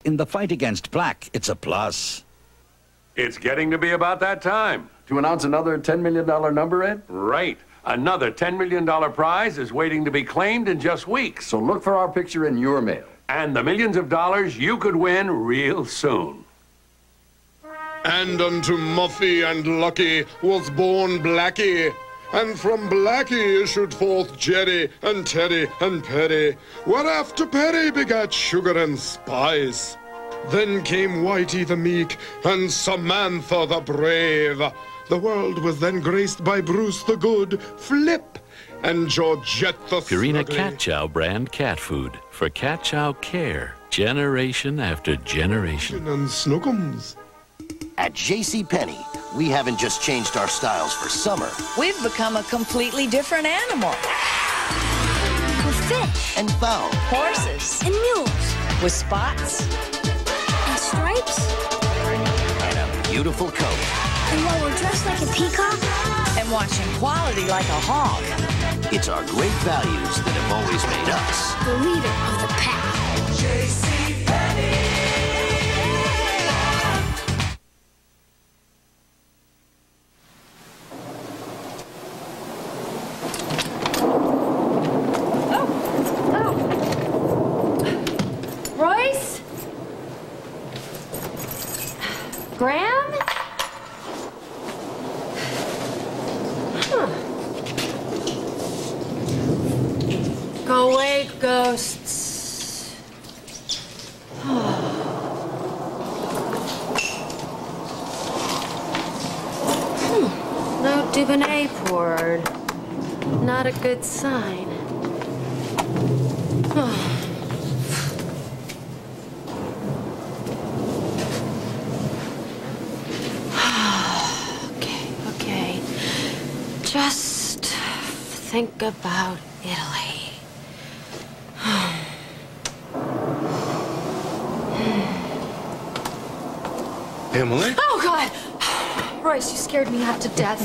in the fight against black, it's a plus. It's getting to be about that time. To announce another $10 million number, Ed? Right. Another $10 million prize is waiting to be claimed in just weeks. So look for our picture in your mail. And the millions of dollars you could win real soon. And unto Muffy and Lucky was born Blackie. And from Blackie issued forth Jerry and Teddy and Perry, whereafter Perry begat sugar and spice. Then came Whitey the meek and Samantha the brave. The world was then graced by Bruce the good, Flip, and Georgette the Purina Snuggly. Cat Chow brand cat food for cat chow care, generation after generation. And Snookums. At JCPenney, we haven't just changed our styles for summer. We've become a completely different animal. With fish. And fowl. Horses. And mules. With spots. And stripes. And a beautiful coat. And while we're dressed like a peacock. And watching quality like a hog. It's our great values that have always made us The leader of the pack. Royce? Graham? Huh. Go away, ghosts. No Dubonnet poured. Not a good sign. Okay. Just think about Italy. Emily? Oh, God! Royce, you scared me half to death.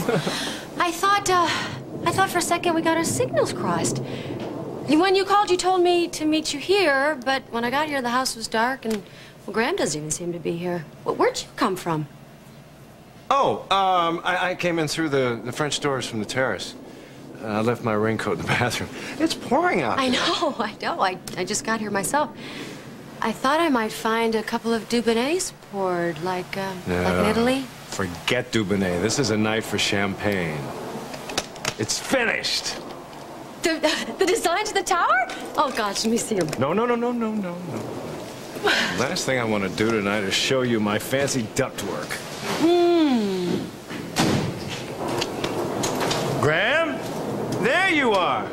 I thought for a second we got our signals crossed. When you called, you told me to meet you here, but when I got here, the house was dark, and, well, Graham doesn't even seem to be here. Well, where'd you come from? Oh, I came in through the French doors from the terrace. I left my raincoat in the bathroom. It's pouring out. I know. I just got here myself. I thought I might find a couple of Dubonnets poured, like in Italy. Forget Dubonnet. This is a night for champagne. It's finished. The design to the tower? Oh, gosh, let me see them. No. Last thing I want to do tonight is show you my fancy ductwork. Graham? There you are.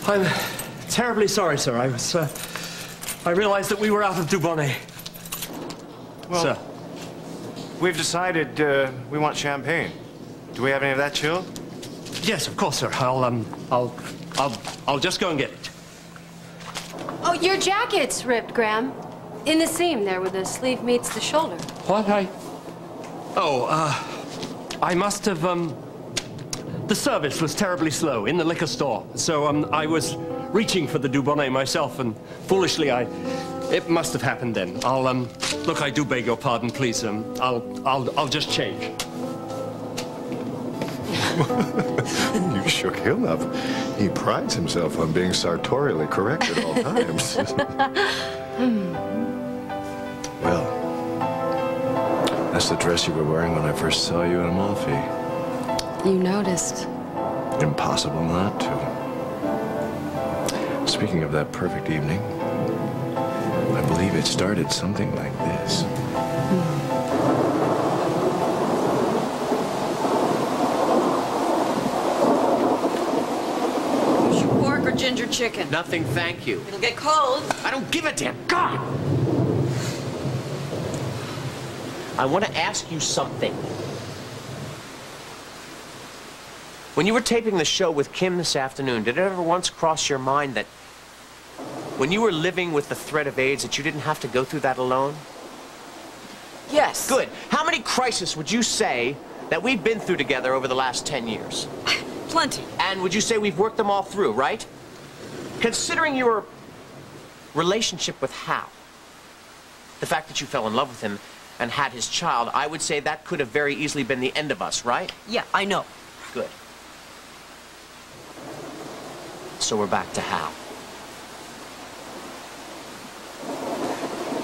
I'm terribly sorry, sir. I realized that we were out of Dubonnet. Well, Sir. We've decided we want champagne. Do we have any of that chilled? Yes, of course, sir. I'll just go and get it. Oh, your jacket's ripped, Graham. In the seam there where the sleeve meets the shoulder. What? I must have, the service was terribly slow in the liquor store. So, I was reaching for the Dubonnet myself, and foolishly, it must have happened then. Look, I do beg your pardon, please. I'll just change. You shook him up. He prides himself on being sartorially correct at all times. Well, that's the dress you were wearing when I first saw you in Amalfi. You noticed. Impossible not to. Speaking of that perfect evening, I believe it started something like this. Pork or ginger chicken? Nothing, thank you. It'll get cold. I don't give a damn. God! I want to ask you something. When you were taping the show with Kim this afternoon, did it ever once cross your mind that when you were living with the threat of AIDS that you didn't have to go through that alone? Yes. Good. How many crises would you say that we've been through together over the last 10 years? Plenty. And would you say we've worked them all through, right? Considering your relationship with Hal, the fact that you fell in love with him and had his child, I would say that could have very easily been the end of us, right? Yeah, I know. Good. So we're back to Hal.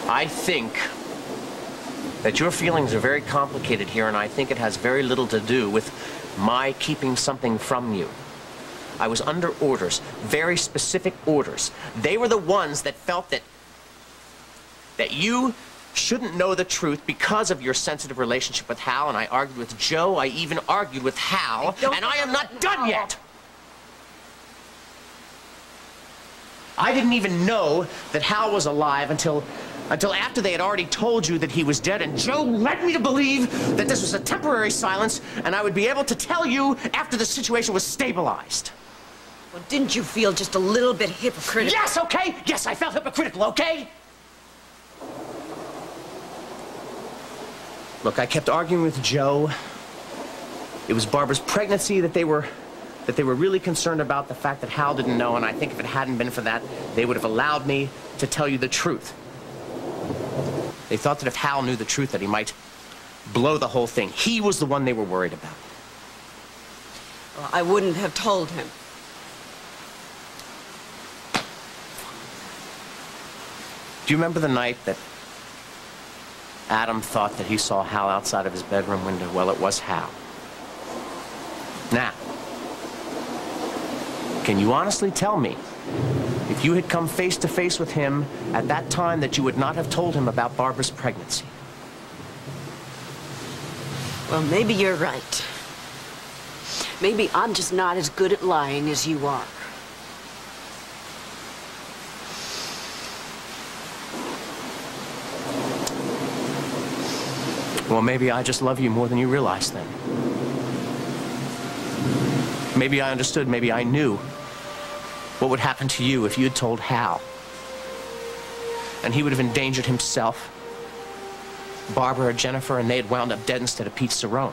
I think that your feelings are very complicated here, and I think it has very little to do with my keeping something from you. I was under orders, very specific orders. They were the ones that felt that you shouldn't know the truth because of your sensitive relationship with Hal, and I argued with Joe, I even argued with Hal, and I am not done yet! I didn't even know that Hal was alive until after they had already told you that he was dead, and Joe led me to believe that this was a temporary silence, and I would be able to tell you after the situation was stabilized. Well, didn't you feel just a little bit hypocritical? Yes, okay? Yes, I felt hypocritical, okay? Look, I kept arguing with Joe. It was Barbara's pregnancy that they were really concerned about, the fact that Hal didn't know, and I think if it hadn't been for that, they would have allowed me to tell you the truth. They thought that if Hal knew the truth, that he might blow the whole thing. He was the one they were worried about. Well, I wouldn't have told him. Do you remember the night that Adam thought that he saw Hal outside of his bedroom window? Well, it was Hal. Now, can you honestly tell me, if you had come face to face with him at that time, that you would not have told him about Barbara's pregnancy? Well, maybe you're right. Maybe I'm just not as good at lying as you are. Well, maybe I just love you more than you realize then. Maybe I understood, maybe I knew what would happen to you if you had told Hal. And he would have endangered himself, Barbara or Jennifer, and they had wound up dead instead of Pete Cerrone.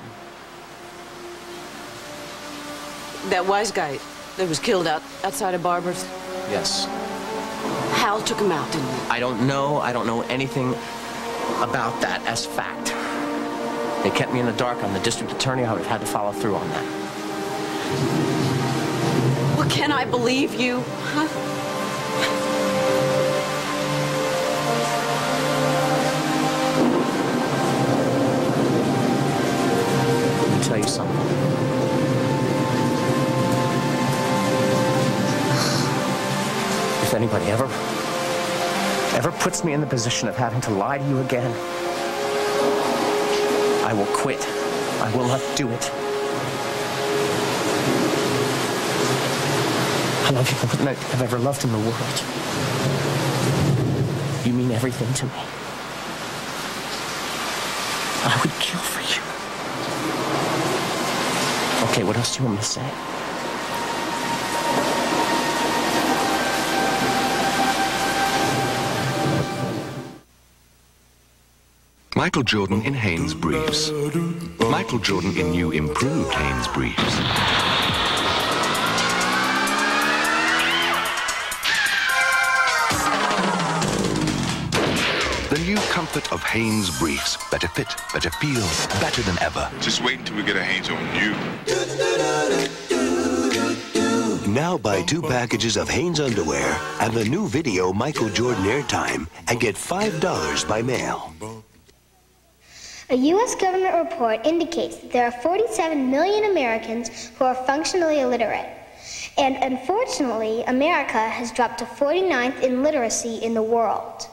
That wise guy that was killed outside of Barbara's? Yes. Hal took him out, didn't he? I don't know anything about that as fact. They kept me in the dark. I'm the district attorney. I would have had to follow through on that. Well, can I believe you, huh? Let me tell you something. If anybody ever puts me in the position of having to lie to you again, I will quit. I will not do it. I love you more than I've ever loved in the world. You mean everything to me. I would kill for you. Okay, what else do you want me to say? Michael Jordan in Hanes briefs. Michael Jordan in new improved Hanes briefs. The new comfort of Hanes briefs. Better fit, better feel, better than ever. Just wait until we get our hands on you. Now buy 2 packages of Hanes underwear and the new video Michael Jordan Airtime and get $5 by mail. A U.S. government report indicates that there are 47 million Americans who are functionally illiterate. And unfortunately, America has dropped to 49th in literacy in the world.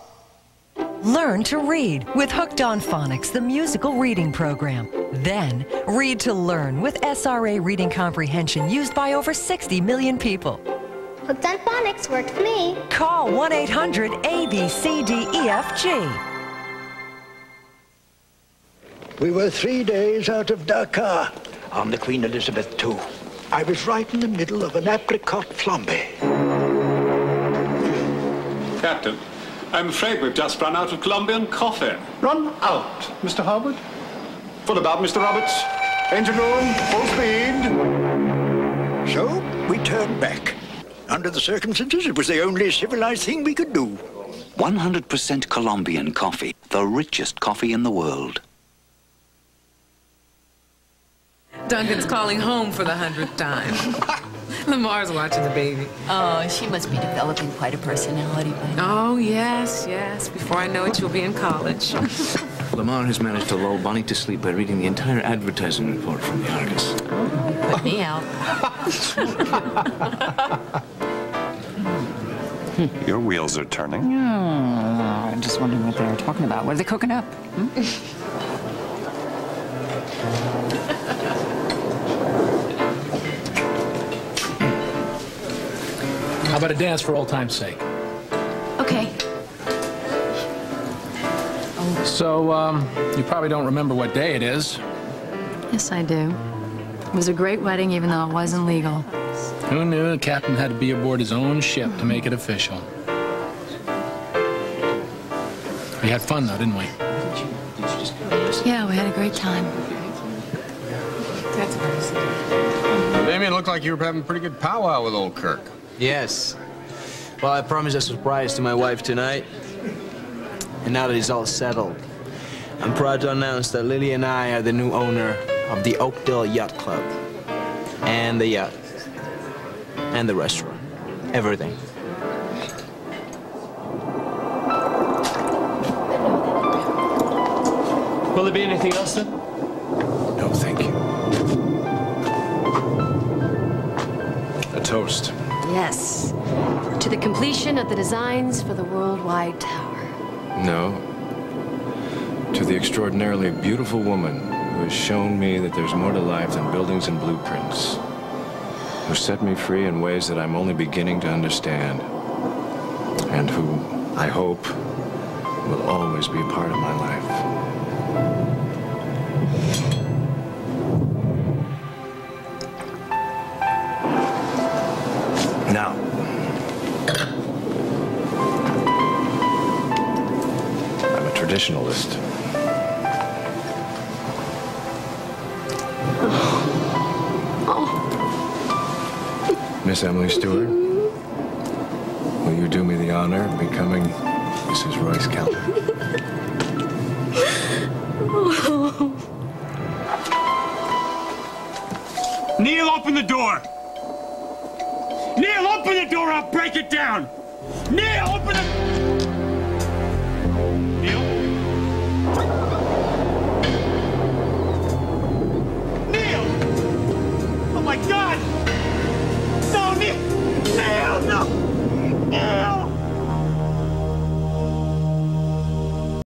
Learn to read with Hooked on Phonics, the musical reading program. Then, read to learn with SRA reading comprehension used by over 60 million people. Hooked on Phonics worked for me. Call 1-800-ABCDEFG. We were 3 days out of Dakar on the Queen Elizabeth II. I was right in the middle of an apricot flambe. Captain, I'm afraid we've just run out of Colombian coffee. Run out, Mr. Howard. Full about, Mr. Roberts. Engine room, full speed. So we turned back. Under the circumstances, it was the only civilized thing we could do. 100% Colombian coffee, the richest coffee in the world. Duncan's calling home for the 100th time. Lamar's watching the baby. Oh, she must be developing quite a personality. Oh, yes, yes. Before I know it, she'll be in college. Lamar has managed to lull Bonnie to sleep by reading the entire advertising report from the Argus. Put me out. Your wheels are turning. I'm just wondering what they're talking about. What are they cooking up? How about a dance for old time's sake? Okay. So, you probably don't remember what day it is. Yes, I do. It was a great wedding, even though it wasn't legal. Who knew the captain had to be aboard his own ship to make it official? We had fun, though, didn't we? Yeah, we had a great time. That's nice. Damien, it looked like you were having a pretty good powwow with old Kirk. Yes. Well, I promised a surprise to my wife tonight. And now that it's all settled, I'm proud to announce that Lily and I are the new owner of the Oakdale Yacht Club. And the yacht. And the restaurant. Everything. Will there be anything else, then? No, thank you. A toast. Yes. To the completion of the designs for the Worldwide Tower. No. To the extraordinarily beautiful woman who has shown me that there's more to life than buildings and blueprints. Who set me free in ways that I'm only beginning to understand. And who, I hope, will always be a part of my life. Now, I'm a traditionalist. Miss Emily Stewart, will you do me the honor of becoming Mrs. Royce Keller? Neil, open the door! Neil, open the door! I'll break it down! Neil, open the... Neil? Neil! Oh my God! No, Neil! Neil, no! Neil!